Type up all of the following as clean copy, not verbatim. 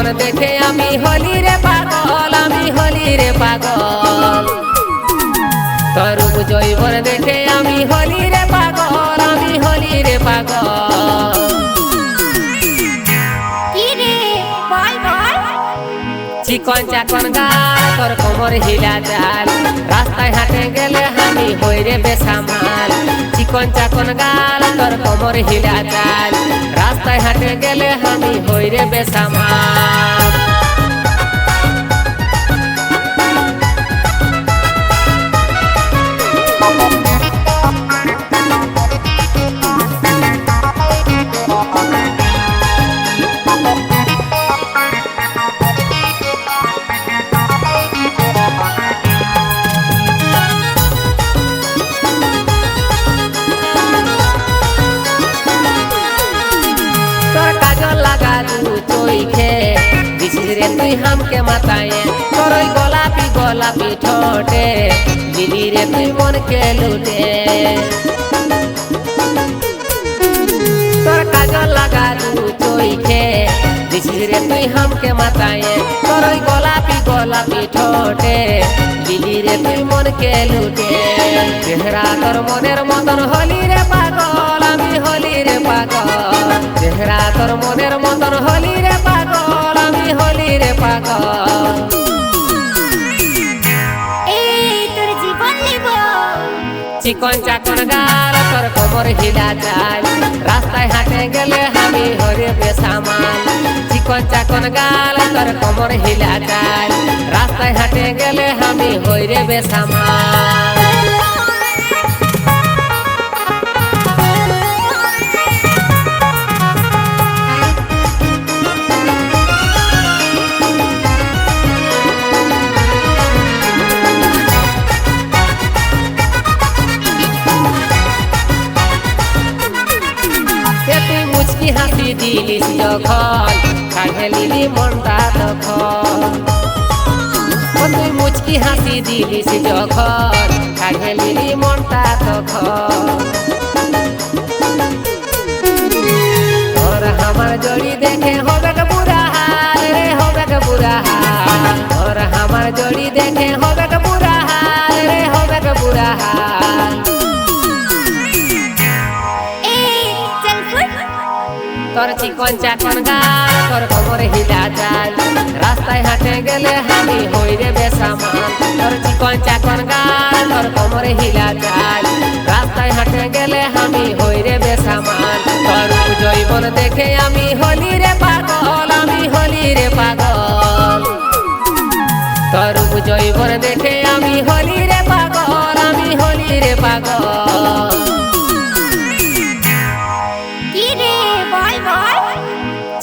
যৌবন দেখে আমি হলি রে পাগল, আমি হলি রে পাগল। তোর রূপ যৌবন দেখে আমি হলি রে পাগল, আমি হলি রে পাগল। চিকন চাকন গাল তোর কোমর হিলা চাল, রাস্তায় হাঁটে গেলে আমি হই রে বেসামাল। চিকন চাকন গাল তোর কোমর হিলা চাল, রাস্তায় হাঁটে গেলে আমি হই রে বেসামাল। रे तुई हमके मताए तोर गोलापी गोलापी ठोटे, दीदी रे तुई मन के लूटे। तोर काजल लगा दू चोइखे, रे तुई हमके मताए तोर गोलापी गोलापी ठोटे, दीदी रे तुई मन के लूटे। चेहरा तोर मनेर मतन हली रे पागल, আমি হলি রে পাগল। চেহারা তোর মনের মতন হলি রে পাগল, আমি হলি রে পাগল। চিকন চাকন গাল তোর কোমর হিলা চাল, রাস্তায় হাঁটে গেলে আমি হরে বেসামাল। চিকন চাকন গাল তোর কোমর হিলা চাল, রাস্তায় হাঁটে গেলে আমি হরে বেসামাল। হাসি দিলিস যখন কাঢ়ে লিলি মনটা তখন, তুই মুচকি হাসি দিলিস যখন কাঢ়ে লিলি মনটা তখন। তোর আমার জড়ি দেখে হবে বুড়া হাল রে, হবে বুড়া হাল। তোর আমার জড়ি দেখে হবে বুড়া হাল রে, হবে বুড়া হাল। তোর চিকন চাকন গাল তোর কোমর হিলা চাল, রাস্তায় হাঁটে গেলে আমি হই রে বেসামাল। তোর চিকন চাকন গাল তোর কোমর হিলা চাল, রাস্তায় হাঁটে গেলে আমি হই রে বেসামাল। তোর যৌবন দেখে আমি হলি রে পাগল, আমি হলি রে পাগল। তোর যৌবন দেখে আমি হলি রে পাগল, আমি হলি রে পাগল।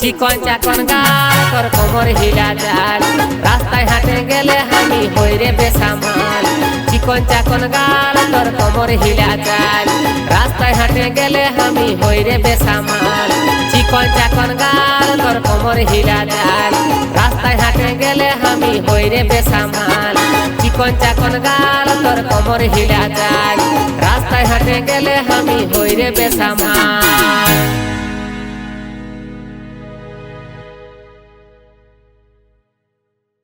চিকন চাকন গাল তোর কোমর হিলা চাল, রাস্তায় হাঁটে গেলে আমি হই রে বেসামাল। চিকন চাকন গাল তোর কোমর হিলা চাল, রাস্তায় হাঁটে গেলে আমি হই রে বেসামাল। চিকন চাকন গাল তোর কোমর হিলা চাল, রাস্তায় হাঁটে গেলে আমি হই রে বেসামাল। চিকন চাকন গাল তোর কোমর হিলা চাল, রাস্তায় হাঁটে গেলে আমি হই রে বেসামাল।